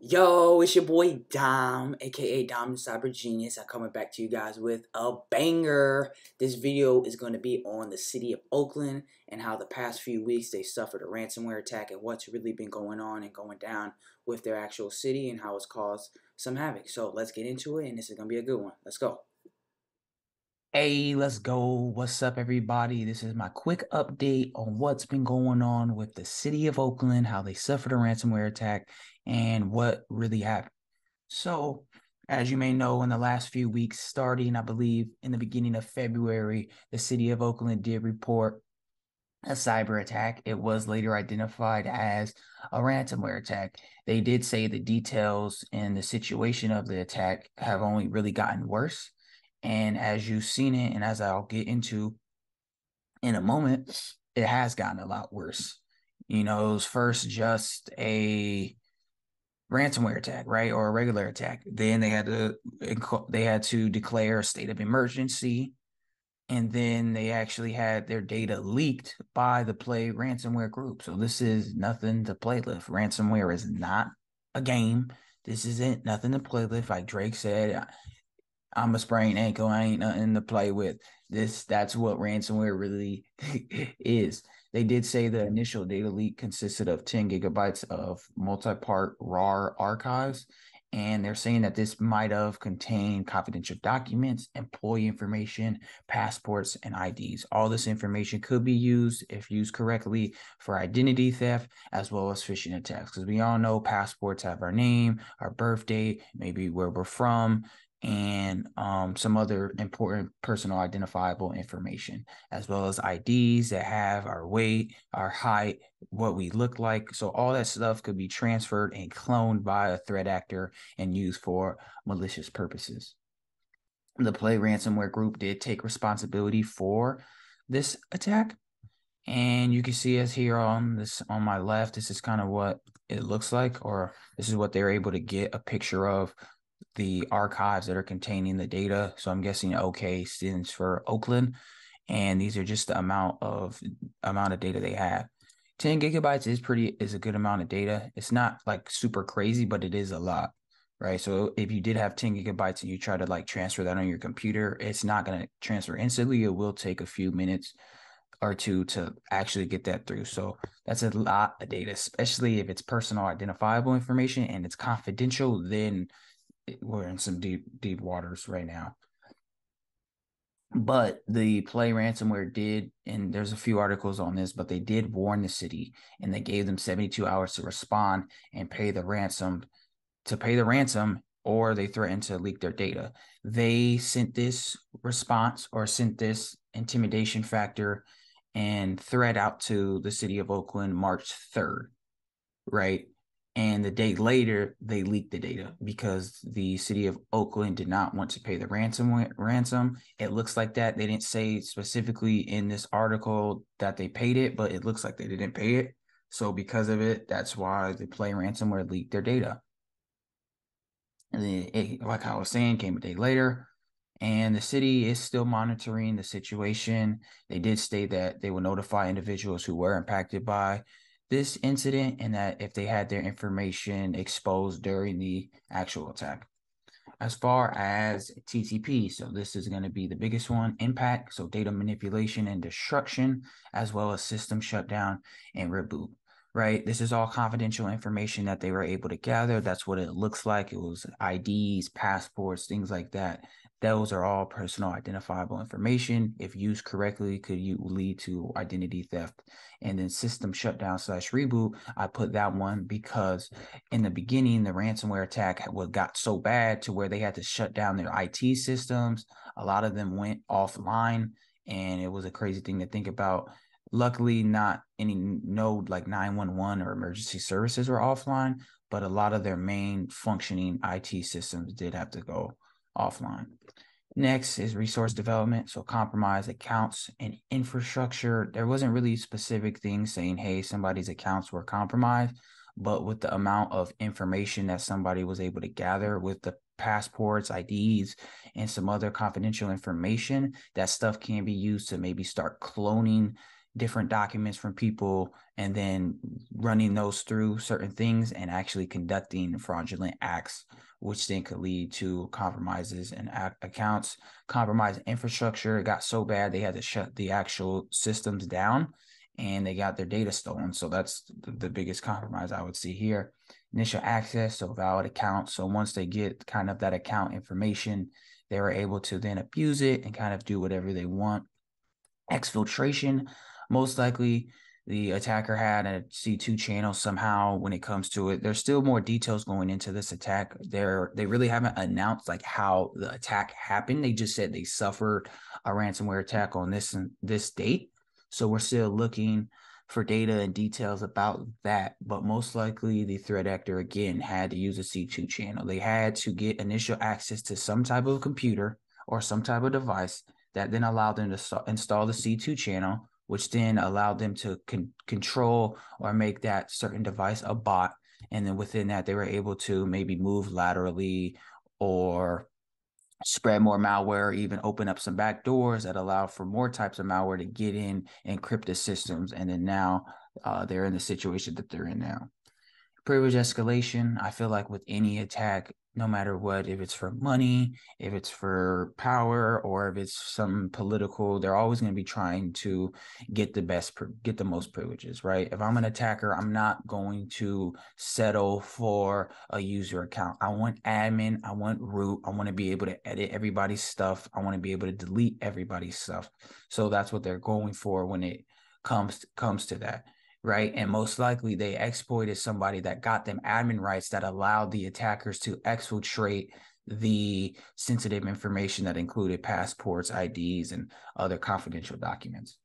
Yo, it's your boy Dom, aka Dom the Cyber Genius. I'm coming back to you guys with a banger. This video is going to be on the city of Oakland and how the past few weeks they suffered a ransomware attack and what's really been going on and going down with their actual city and how it's caused some havoc. So let's get into it, and this is going to be a good one. Let's go. Hey, let's go. What's up, everybody? This is my quick update on what's been going on with the city of Oakland, how they suffered a ransomware attack, and what really happened. So, as you may know, in the last few weeks, starting, I believe, in the beginning of February, the city of Oakland did report a cyber attack. It was later identified as a ransomware attack. They did say the details and the situation of the attack have only really gotten worse. And as you've seen it, and as I'll get into in a moment, it has gotten a lot worse. It was first just a ransomware attack, right, or a regular attack. Then they had to declare a state of emergency, and then they actually had their data leaked by the Play ransomware group. So this is nothing to play with. Ransomware is not a game. This isn't nothing to play with. Like Drake said, I'm a sprained ankle. I ain't nothing to play with. That's what ransomware really is. They did say the initial data leak consisted of 10 gigabytes of multi-part RAR archives. And they're saying that this might have contained confidential documents, employee information, passports, and IDs. All this information could be used, if used correctly, for identity theft as well as phishing attacks. Because we all know passports have our name, our birth date, maybe where we're from, and some other important personal identifiable information, as well as IDs that have our weight, our height, what we look like. So all that stuff could be transferred and cloned by a threat actor and used for malicious purposes. The Play ransomware group did take responsibility for this attack. And you can see us here on my left. This is kind of what it looks like, or this is what they're able to get a picture of the archives that are containing the data. So I'm guessing OK stands for Oakland, and these are just the amount of data they have. 10 gigabytes is a good amount of data. It's not like super crazy, but it is a lot, right? So if you did have 10 gigabytes and you try to like transfer that on your computer, it's not going to transfer instantly. It will take a few minutes or two to actually get that through. So that's a lot of data, especially if it's personal identifiable information and it's confidential. Then we're in some deep waters right now. But the Play ransomware did, and there's a few articles on this, but they did warn the city, and they gave them 72 hours to respond and pay the ransom, or they threatened to leak their data. They sent this response, or sent this intimidation factor and threat out to the city of Oakland March 3rd, right? And the day later, they leaked the data because the city of Oakland did not want to pay the ransom. It looks like that. They didn't say specifically in this article that they paid it, but it looks like they didn't pay it. So because of it, that's why the Play ransomware leaked their data. And then, like I was saying, came a day later, and the city is still monitoring the situation. They did state that they will notify individuals who were impacted by this incident and that if they had their information exposed during the actual attack. As far as TTP, so this is going to be the biggest one, impact, so data manipulation and destruction, as well as system shutdown and reboot, right? This is all confidential information that they were able to gather. That's what it looks like. It was IDs, passports, things like that. Those are all personal identifiable information. If used correctly, could you lead to identity theft. And then system shutdown slash reboot, I put that one because in the beginning, the ransomware attack got so bad to where they had to shut down their IT systems. A lot of them went offline, and it was a crazy thing to think about. Luckily, not any no like 911 or emergency services were offline, but a lot of their main functioning IT systems did have to go offline. Next is resource development. So compromise accounts and infrastructure. There wasn't really specific things saying, hey, somebody's accounts were compromised, but with the amount of information that somebody was able to gather with the passports, IDs, and some other confidential information, that stuff can be used to maybe start cloning different documents from people and then running those through certain things and actually conducting fraudulent acts, which then could lead to compromises and accounts, compromised infrastructure. It got so bad they had to shut the actual systems down and they got their data stolen. So that's the biggest compromise I would see here. Initial access, so valid account. So once they get kind of that account information, they were able to then abuse it and kind of do whatever they want. Exfiltration, most likely the attacker had a C2 channel somehow when it comes to it. There's still more details going into this attack. They really haven't announced like how the attack happened. They just said they suffered a ransomware attack on this date. So we're still looking for data and details about that. But most likely the threat actor again had to use a C2 channel. They had to get initial access to some type of computer or some type of device that then allowed them to install the C2 channel, which then allowed them to control or make that certain device a bot. And then within that, they were able to maybe move laterally or spread more malware, even open up some back doors that allow for more types of malware to get in encrypted systems. And then now they're in the situation that they're in now. Privilege escalation, I feel like with any attack, no matter what, if it's for money, if it's for power, or if it's some political, they're always going to be trying to get the most privileges, right? If I'm an attacker, I'm not going to settle for a user account. I want admin, I want root, I want to be able to edit everybody's stuff. I want to be able to delete everybody's stuff. So that's what they're going for when it comes to that. Right. And most likely they exploited somebody that got them admin rights that allowed the attackers to exfiltrate the sensitive information that included passports, IDs, and other confidential documents.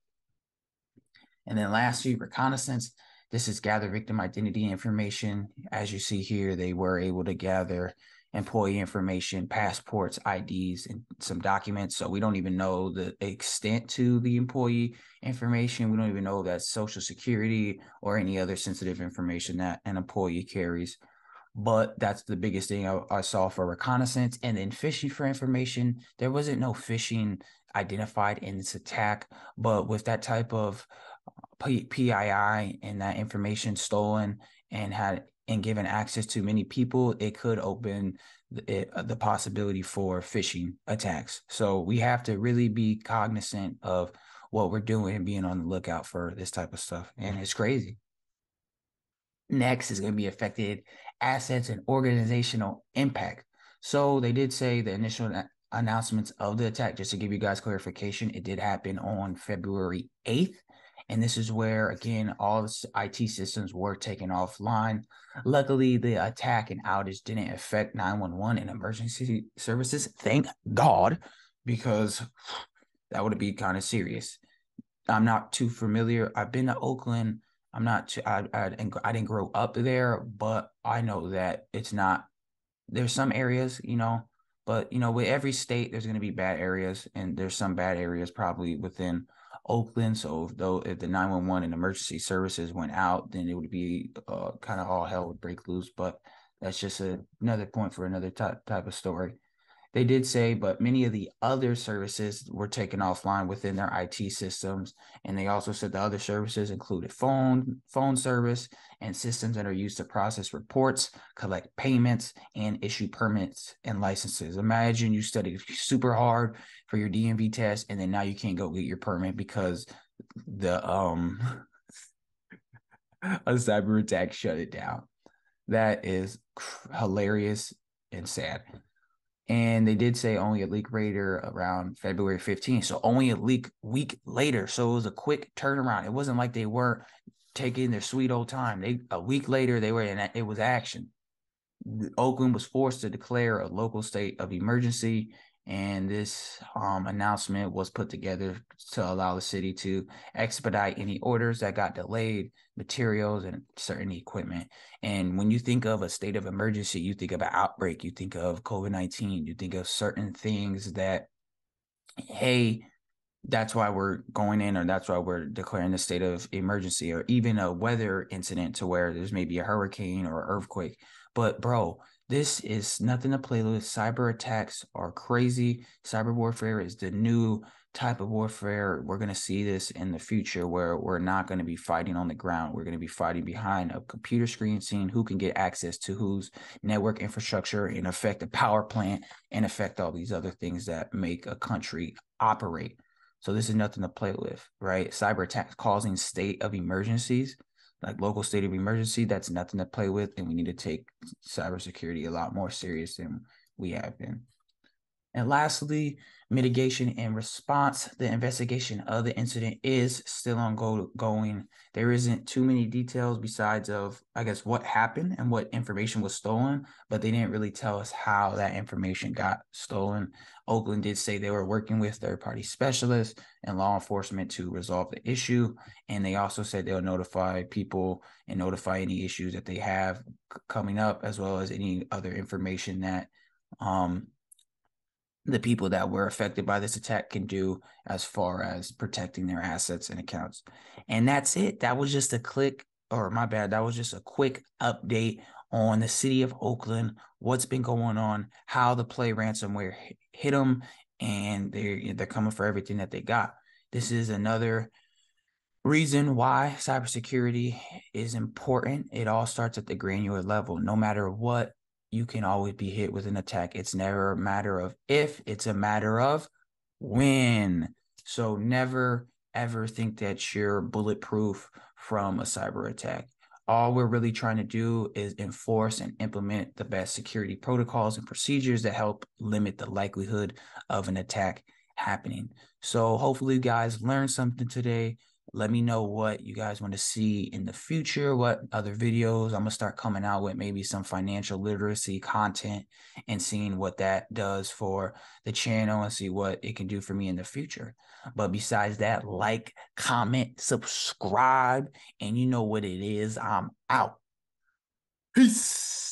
And then lastly, reconnaissance. This is gather victim identity information. As you see here, they were able to gather employee information, passports, IDs, and some documents. So we don't even know the extent to the employee information. We don't even know that social security or any other sensitive information that an employee carries. But that's the biggest thing I saw for reconnaissance. And then phishing for information. There wasn't no phishing identified in this attack, but with that type of PII and that information stolen and given access to many people, it could open the possibility for phishing attacks. So we have to really be cognizant of what we're doing and being on the lookout for this type of stuff. And it's crazy. Next is going to be affected assets and organizational impact. So they did say the initial announcements of the attack, just to give you guys clarification, it did happen on February 8th. And this is where, again, all the IT systems were taken offline. Luckily, the attack and outage didn't affect 911 and emergency services. Thank God, because that would be kind of serious. I'm not too familiar. I've been to Oakland. I'm not too, I didn't grow up there, but I know that it's not, there's some areas, but, with every state, there's going to be bad areas, and there's some bad areas probably within Oakland. So if the 911 and emergency services went out, then it would be kind of all hell would break loose. But that's just another point for another type of story. They did say, but many of the other services were taken offline within their IT systems. And they also said the other services included phone service and systems that are used to process reports, collect payments, and issue permits and licenses. Imagine you studied super hard for your DMV test, and then now you can't go get your permit because the a cyber attack shut it down. That is hilarious and sad. And they did say only a leak later around February 15th. So only a week later. So it was a quick turnaround. It wasn't like they weren't taking their sweet old time. A week later, they were in it was action. Oakland was forced to declare a local state of emergency. And this announcement was put together to allow the city to expedite any orders that got delayed, materials, and certain equipment. And when you think of a state of emergency, you think of an outbreak, you think of COVID-19, you think of certain things that, hey, that's why we're going in, or that's why we're declaring the state of emergency, or even a weather incident to where there's maybe a hurricane or earthquake. But bro, this is nothing to play with. Cyber attacks are crazy. Cyber warfare is the new type of warfare. We're going to see this in the future where we're not going to be fighting on the ground. We're going to be fighting behind a computer screen, seeing who can get access to whose network infrastructure and affect a power plant and affect all these other things that make a country operate. So this is nothing to play with, right? Cyber attacks causing state of emergencies, like local state of emergency, that's nothing to play with. And we need to take cybersecurity a lot more serious than we have been. And lastly, mitigation and response. The investigation of the incident is still ongoing. There isn't too many details besides of, I guess, what happened and what information was stolen, but they didn't really tell us how that information got stolen. Oakland did say they were working with third-party specialists and law enforcement to resolve the issue. And they also said they'll notify people and notify any issues that they have coming up, as well as any other information that the people that were affected by this attack can do as far as protecting their assets and accounts. And that's it. That was just a click, or my bad, that was just a quick update on the city of Oakland, what's been going on, how the play ransomware hit them, and they're coming for everything that they got. This is another reason why cybersecurity is important. It all starts at the granular level. No matter what, you can always be hit with an attack. It's never a matter of if, it's a matter of when. So never ever think that you're bulletproof from a cyber attack. All we're really trying to do is enforce and implement the best security protocols and procedures that help limit the likelihood of an attack happening. So hopefully you guys learned something today. Let me know what you guys want to see in the future, what other videos. I'm going to start coming out with maybe some financial literacy content and seeing what that does for the channel and see what it can do for me in the future. But besides that, like, comment, subscribe, and you know what it is. I'm out. Peace.